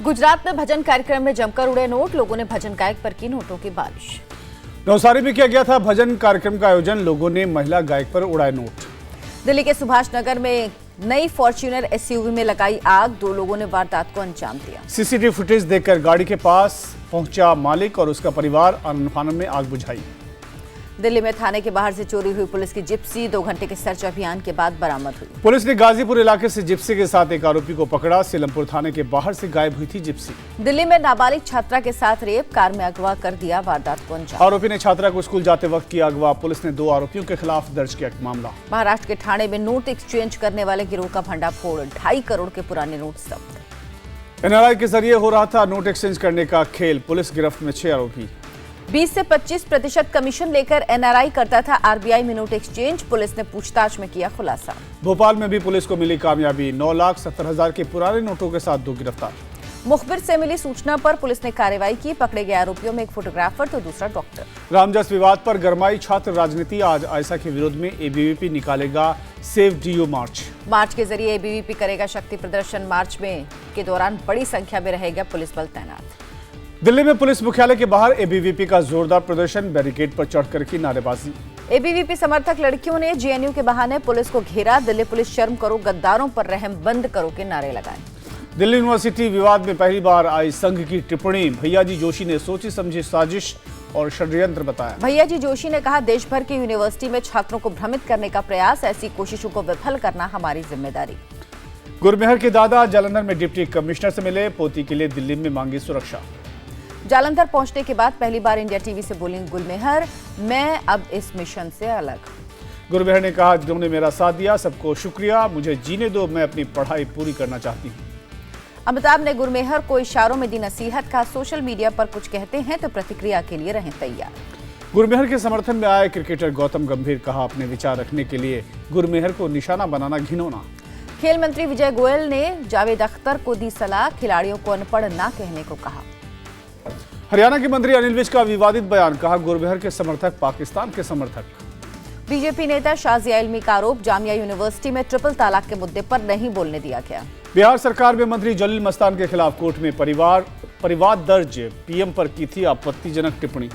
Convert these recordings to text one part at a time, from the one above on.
गुजरात में भजन कार्यक्रम में जमकर उड़े नोट, लोगों ने भजन गायक पर की नोटों की बारिश। नवसारी में किया गया था भजन कार्यक्रम का आयोजन, लोगों ने महिला गायक पर उड़ाए नोट। दिल्ली के सुभाष नगर में नई फॉर्च्यूनर एसयूवी में लगाई आग, 2 लोगों ने वारदात को अंजाम दिया। सीसीटीवी फुटेज देखकर गाड़ी के पास पहुंचा मालिक और उसका परिवार, आनन फानन में आग बुझाई। दिल्ली में थाने के बाहर से चोरी हुई पुलिस की जिप्सी 2 घंटे के सर्च अभियान के बाद बरामद हुई। पुलिस ने गाजीपुर इलाके से जिप्सी के साथ एक आरोपी को पकड़ा। सीलमपुर थाने के बाहर से गायब हुई थी जिप्सी। दिल्ली में नाबालिग छात्रा के साथ रेप, कार में अगवा कर दिया, वारदात को अंजाम। आरोपी ने छात्रा को स्कूल जाते वक्त किया अगवा। पुलिस ने 2 आरोपियों के खिलाफ दर्ज किया मामला। महाराष्ट्र के ठाणे में नोट एक्सचेंज करने वाले गिरोह का भंडाफोड़, 2.5 करोड़ के पुराने नोट जब्त। एनआरआई के जरिए हो रहा था नोट एक्सचेंज करने का खेल, पुलिस गिरफ्त में 6 आरोपी। 20 से 25% कमीशन लेकर एनआरआई करता था आरबीआई में नोट एक्सचेंज, पुलिस ने पूछताछ में किया खुलासा। भोपाल में भी पुलिस को मिली कामयाबी, 9,70,000 के पुराने नोटों के साथ 2 गिरफ्तार। मुखबिर से मिली सूचना पर पुलिस ने कार्रवाई की, पकड़े गए आरोपियों में एक फोटोग्राफर तो दूसरा डॉक्टर। रामजस विवाद पर गरमाई छात्र राजनीति, आज आयसा के विरोध में एबीवीपी निकालेगा सेव डीयू मार्च। मार्च के जरिए एबीवीपी करेगा शक्ति प्रदर्शन, मार्च में के दौरान बड़ी संख्या में रहेगा पुलिस बल तैनात। दिल्ली में पुलिस मुख्यालय के बाहर एबीवीपी का जोरदार प्रदर्शन, बैरिकेड पर चढ़कर की नारेबाजी। एबीवीपी समर्थक लड़कियों ने जेएनयू के बहाने पुलिस को घेरा, दिल्ली पुलिस शर्म करो, गद्दारों पर रहम बंद करो के नारे लगाए। दिल्ली यूनिवर्सिटी विवाद में पहली बार आई संघ की टिप्पणी, भैयाजी जोशी ने सोची समझी साजिश और षड्यंत्र बताया। भैयाजी जोशी ने कहा, देश भर की यूनिवर्सिटी में छात्रों को भ्रमित करने का प्रयास, ऐसी कोशिशों को विफल करना हमारी जिम्मेदारी। गुरमेहर के दादा जालंधर में डिप्टी कमिश्नर से मिले, पोती के लिए दिल्ली में मांगी सुरक्षा। जालंधर पहुंचने के बाद पहली बार इंडिया टीवी से बोली गुलमेहर, मैं अब इस मिशन से अलग। गुरमेहर ने कहा, जिन्होंने मेरा साथ दिया सबको शुक्रिया, मुझे जीने दो, मैं अपनी पढ़ाई पूरी करना चाहती हूँ। अमिताभ ने गुरमेहर को इशारों में दी नसीहत, कहा सोशल मीडिया पर कुछ कहते हैं तो प्रतिक्रिया के लिए रहें तैयार। गुरमेहर के समर्थन में आए क्रिकेटर गौतम गंभीर, कहा अपने विचार रखने के लिए गुरमेहर को निशाना बनाना घिनौना। खेल मंत्री विजय गोयल ने जावेद अख्तर को दी सलाह, खिलाड़ियों को अनपढ़ ना कहने को कहा। हरियाणा के मंत्री अनिल विज का विवादित बयान, कहा गुरमेहर के समर्थक पाकिस्तान के समर्थक। बीजेपी नेता शाजिया इल्मी का आरोप, जामिया यूनिवर्सिटी में ट्रिपल तलाक के मुद्दे पर नहीं बोलने दिया गया। बिहार सरकार में मंत्री जलील मस्तान के खिलाफ कोर्ट में परिवाद दर्ज, पीएम पर की थी आपत्तिजनक टिप्पणी।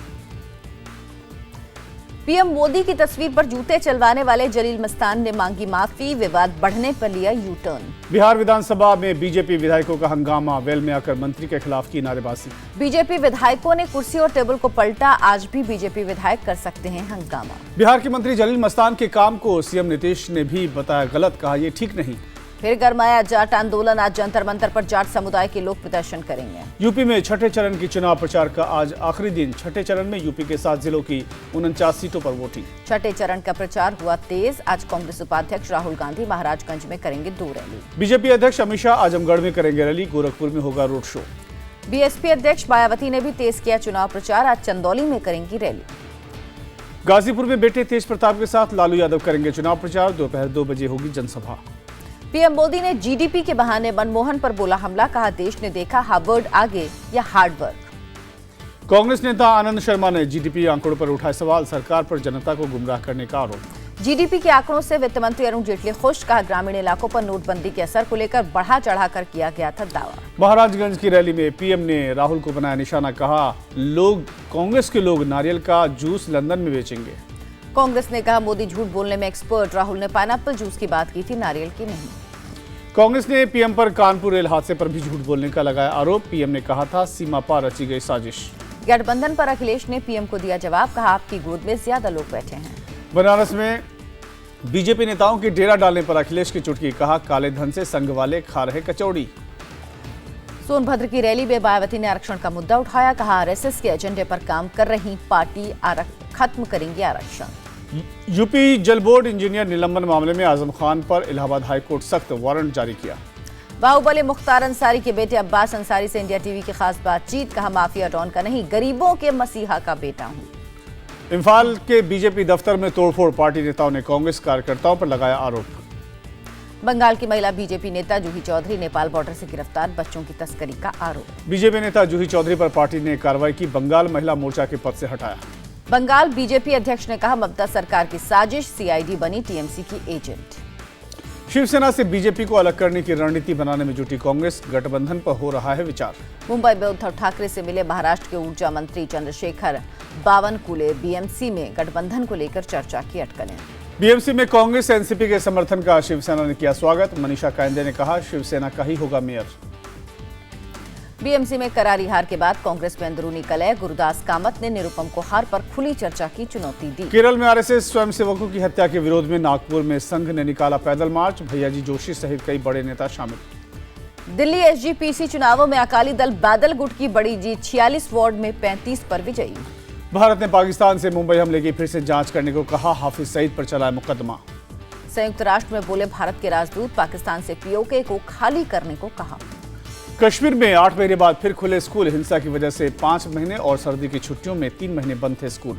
पीएम मोदी की तस्वीर पर जूते चलवाने वाले जलील मस्तान ने मांगी माफी, विवाद बढ़ने पर लिया यू टर्न। बिहार विधानसभा में बीजेपी विधायकों का हंगामा, वेल में आकर मंत्री के खिलाफ की नारेबाजी। बीजेपी विधायकों ने कुर्सी और टेबल को पलटा, आज भी बीजेपी विधायक कर सकते हैं हंगामा। बिहार के मंत्री जलील मस्तान के काम को सीएम नीतीश ने भी बताया गलत, कहा यह ठीक नहीं। फिर गरमाया जाट आंदोलन, आज जंतर मंतर पर जाट समुदाय के लोग प्रदर्शन करेंगे। यूपी में छठे चरण की चुनाव प्रचार का आज आखिरी दिन, छठे चरण में यूपी के 7 जिलों की 49 सीटों पर वोटिंग। छठे चरण का प्रचार हुआ तेज, आज कांग्रेस उपाध्यक्ष राहुल गांधी महाराजगंज में करेंगे 2 रैली। बीजेपी अध्यक्ष अमित शाह आजमगढ़ में करेंगे रैली, गोरखपुर में होगा रोड शो। बीएसपी अध्यक्ष मायावती ने भी तेज किया चुनाव प्रचार, आज चंदौली में करेंगी रैली। गाजीपुर में बेटे तेज प्रताप के साथ लालू यादव करेंगे चुनाव प्रचार, दोपहर 2 बजे होगी जनसभा। पीएम मोदी ने जीडीपी के बहाने मनमोहन पर बोला हमला, कहा देश ने देखा हार्वर्ड आगे या हार्ड वर्क। कांग्रेस नेता आनंद शर्मा ने जीडीपी आंकड़ों पर उठाए सवाल, सरकार पर जनता को गुमराह करने का आरोप। जीडीपी के आंकड़ों से वित्त मंत्री अरुण जेटली खुश, कहा ग्रामीण इलाकों पर नोटबंदी के असर को लेकर बढ़ा चढ़ाकर किया गया था दावा। महाराजगंज की रैली में पीएम ने राहुल को बनाया निशाना, कहा कांग्रेस के लोग नारियल का जूस लंदन में बेचेंगे। कांग्रेस ने कहा मोदी झूठ बोलने में एक्सपर्ट, राहुल ने पाइनएप्पल जूस की बात की थी, नारियल की नहीं। कांग्रेस ने पीएम पर कानपुर रेल हादसे पर भी झूठ बोलने का लगाया आरोप, पीएम ने कहा था सीमा पार रची गई साजिश। गठबंधन पर अखिलेश ने पीएम को दिया जवाब, कहा आपकी गोद में ज्यादा लोग बैठे हैं। बनारस में बीजेपी नेताओं के डेरा डालने पर अखिलेश की चुटकी, कहा काले धन से संघ वाले खा रहे कचौड़ी। सोनभद्र की रैली में मायावती ने आरक्षण का मुद्दा उठाया, कहा आरएसएस के एजेंडे पर काम कर रही पार्टी खत्म करेंगी आरक्षण। यूपी जल बोर्ड इंजीनियर निलंबन मामले में आजम खान पर इलाहाबाद हाईकोर्ट सख्त वारंट जारी किया। बाहुबली मुख्तार अंसारी के बेटे अब्बास अंसारी से इंडिया टीवी की खास बातचीत, कहा माफिया डॉन का नहीं गरीबों के मसीहा का बेटा हूं। इम्फाल के बीजेपी दफ्तर में तोड़फोड़, पार्टी नेताओं ने कांग्रेस कार्यकर्ताओं पर लगाया आरोप। बंगाल की महिला बीजेपी नेता जूही चौधरी नेपाल बॉर्डर से गिरफ्तार, बच्चों की तस्करी का आरोप। बीजेपी नेता जूही चौधरी पर पार्टी ने कार्रवाई की, बंगाल महिला मोर्चा के पद से हटाया। बंगाल बीजेपी अध्यक्ष ने कहा ममता सरकार की साजिश, सीआईडी बनी टीएमसी की एजेंट। शिवसेना से बीजेपी को अलग करने की रणनीति बनाने में जुटी कांग्रेस, गठबंधन पर हो रहा है विचार। मुंबई में उद्धव ठाकरे से मिले महाराष्ट्र के ऊर्जा मंत्री चंद्रशेखर बावनकुले, बीएमसी में गठबंधन को लेकर चर्चा की अटकलें। बीएमसी में कांग्रेस एनसीपी के समर्थन का शिवसेना ने किया स्वागत। मनीषा कायंदे ने कहा, शिवसेना का ही होगा मेयर। बीएमसी में करारी हार के बाद कांग्रेस में अंदरूनी कलह, गुरुदास कामत ने निरुपम को हार पर खुली चर्चा की चुनौती दी। केरल में आरएसएस स्वयंसेवकों की हत्या के विरोध में नागपुर में संघ ने निकाला पैदल मार्च, भैयाजी जोशी सहित कई बड़े नेता शामिल। दिल्ली एसजीपीसी चुनावों में अकाली दल बादल गुट की बड़ी जीत, 46 वार्ड में 35 पर विजयी। भारत ने पाकिस्तान से मुंबई हमले की फिर से जांच करने को कहा, हाफिज सईद पर चलाया मुकदमा। संयुक्त राष्ट्र में बोले भारत के राजदूत, पाकिस्तान से पीओके को खाली करने को कहा। कश्मीर में 8 महीने बाद फिर खुले स्कूल, हिंसा की वजह से 5 महीने और सर्दी की छुट्टियों में 3 महीने बंद थे स्कूल।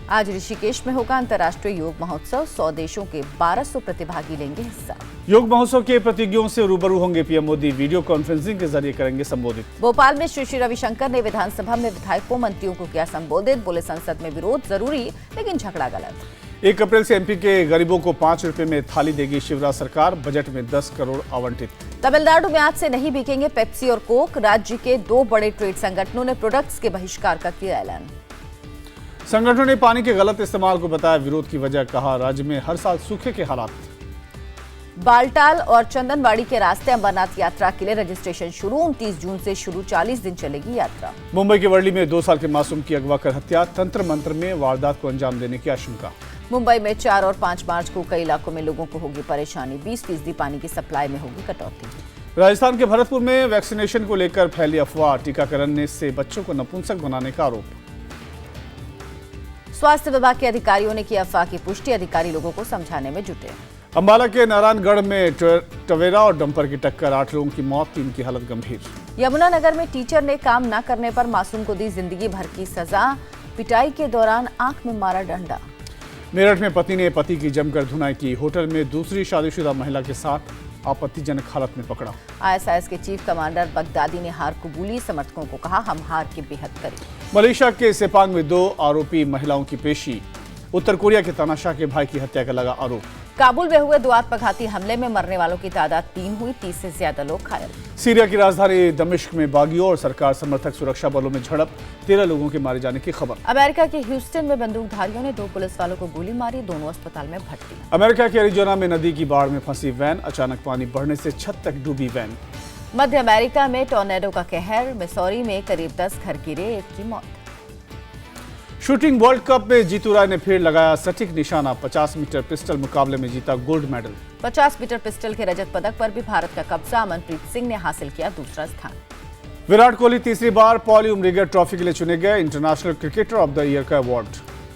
आज ऋषिकेश में होगा अंतर्राष्ट्रीय योग महोत्सव, 100 देशों के 1200 प्रतिभागी लेंगे हिस्सा। योग महोत्सव के प्रतियोगियों से रूबरू होंगे पीएम मोदी, वीडियो कॉन्फ्रेंसिंग के जरिए करेंगे संबोधित। भोपाल में श्री रविशंकर ने विधानसभा में विधायकों मंत्रियों को किया संबोधित, बोले संसद में विरोध जरूरी लेकिन झगड़ा गलत। 1 अप्रैल से एमपी के गरीबों को 5 रुपए में थाली देगी शिवराज सरकार, बजट में 10 करोड़ आवंटित। तमिलनाडु में आज से नहीं बिकेंगे पेप्सी और कोक, राज्य के 2 बड़े ट्रेड संगठनों ने प्रोडक्ट्स के बहिष्कार का किया ऐलान। संगठनों ने पानी के गलत इस्तेमाल को बताया विरोध की वजह, कहा राज्य में हर साल सूखे के हालात। बालटाल और चंदनवाड़ी के रास्ते अमरनाथ यात्रा के लिए रजिस्ट्रेशन शुरू, 29 जून से शुरू, 40 दिन चलेगी यात्रा। मुंबई के वर्ली में 2 साल के मासूम की अगवा कर हत्या, तंत्र मंत्र में वारदात को अंजाम देने की आशंका। मुंबई में 4 और 5 मार्च को कई इलाकों में लोगों को होगी परेशानी, 20% पानी की सप्लाई में होगी कटौती। राजस्थान के भरतपुर में वैक्सीनेशन को लेकर फैली अफवाह, टीकाकरण से बच्चों को नपुंसक बनाने का आरोप। स्वास्थ्य विभाग के अधिकारियों ने की अफवाह की पुष्टि, अधिकारी लोगों को समझाने में जुटे। अंबाला के नारायणगढ़ में टवेरा और डंपर की टक्कर, 8 लोगों की मौत, 3 की हालत गंभीर। यमुनानगर में टीचर ने काम न करने पर मासूम को दी जिंदगी भर की सजा, पिटाई के दौरान आंख में मारा डंडा। मेरठ में पति ने पति की जमकर धुनाई की, होटल में दूसरी शादीशुदा महिला के साथ आपत्तिजनक हालत में पकड़ा। आईएसआईएस के चीफ कमांडर बगदादी ने हार कबूली, समर्थकों को कहा हम हार के बेहद करीब। मलेशिया के सेपांग में 2 आरोपी महिलाओं की पेशी, उत्तर कोरिया के तानाशाह के भाई की हत्या का लगा आरोप। काबुल में हुए 2 आत्मघाती हमले में मरने वालों की तादाद 3 हुई, 30 से ज्यादा लोग घायल। सीरिया की राजधानी दमिश्क में बागियों और सरकार समर्थक सुरक्षा बलों में झड़प, 13 लोगों के मारे जाने की खबर। अमेरिका के ह्यूस्टन में बंदूकधारियों ने 2 पुलिस वालों को गोली मारी, दोनों अस्पताल में भर्ती। अमेरिका के एरिजोना में नदी की बाढ़ में फंसी वैन, अचानक पानी बढ़ने से छत तक डूबी वैन। मध्य अमेरिका में टॉर्नेडो का कहर, मिसौरी में करीब 10 घर गिरे, 1 की मौत। शूटिंग वर्ल्ड कप में जीतू राय ने फिर लगाया सटीक निशाना, 50 मीटर पिस्टल मुकाबले में जीता गोल्ड मेडल। 50 मीटर पिस्टल के रजत पदक पर भी भारत का कब्जा, अमनप्रीत सिंह ने हासिल किया दूसरा स्थान। विराट कोहली तीसरी बार पॉली उमरिगर ट्रॉफी के लिए चुने गए, international cricketer of the year का अवार्ड।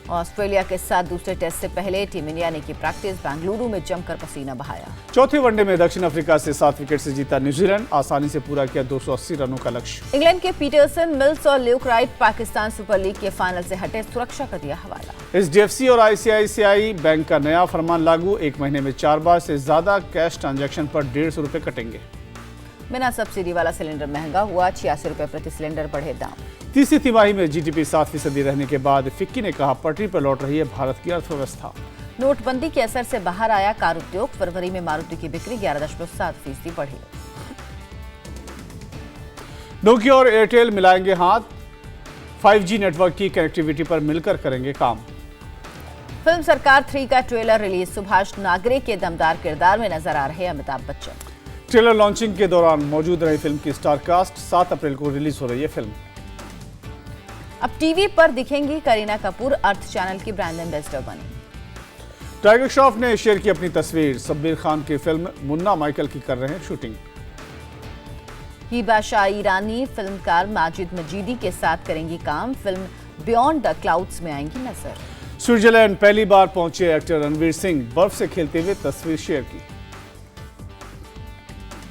ऑस्ट्रेलिया के साथ दूसरे टेस्ट से पहले टीम इंडिया ने की प्रैक्टिस, बेंगलुरु में जमकर पसीना बहाया। चौथे वनडे में दक्षिण अफ्रीका से 7 विकेट से जीता न्यूजीलैंड, आसानी से पूरा किया 280 रनों का लक्ष्य। इंग्लैंड के पीटरसन, मिल्स और Luke Wright Pakistan super league के फाइनल से हटे, सुरक्षा का दिया हवाला। एचडीएफसी और आईसीआईसीआई बैंक का नया फरमान लागू, 1 महीने में 4 बार से ज्यादा कैश ट्रांजैक्शन पर 150 रुपए कटेंगे। बिना सब्सिडी वाला सिलेंडर महंगा हुआ, 86 रुपए प्रति सिलेंडर बढ़े दाम। तीसरी तिमाही में जीडीपी 7% रहने के बाद फिक्की ने कहा पटरी पर लौट रही है भारत की अर्थव्यवस्था। नोटबंदी के असर से बाहर आया कार उद्योग, फरवरी में मारुति की बिक्री 11.7% बढ़ी। नोकिया और एयरटेल मिलाएंगे हाथ, 5G नेटवर्क की कनेक्टिविटी पर मिलकर करेंगे काम। फिल्म सरकार 3 का ट्रेलर रिलीज, सुभाष नागरे के दमदार किरदार में नजर आ रहे अमिताभ बच्चन। ट्रेलर लॉन्चिंग के दौरान मौजूद रही फिल्म की स्टार कास्ट, 7 अप्रैल को रिलीज हो रही है फिल्म। अब टीवी पर दिखेंगी करीना कपूर, अर्थ चैनल की ब्रांड एम्बेसडर बनी। टाइगर श्रॉफ ने शेयर की अपनी तस्वीर, शब्बीर खान की फिल्म मुन्ना माइकल की कर रहे हैं शूटिंग। हिबा शाह ईरानी फिल्मकार माजिद मजीदी के साथ करेंगी काम, फिल्म बियॉन्ड द क्लाउड्स में आएंगी नजर। स्विट्जरलैंड पहली बार पहुंचे एक्टर रणवीर सिंह, बर्फ से खेलते हुए तस्वीर शेयर की।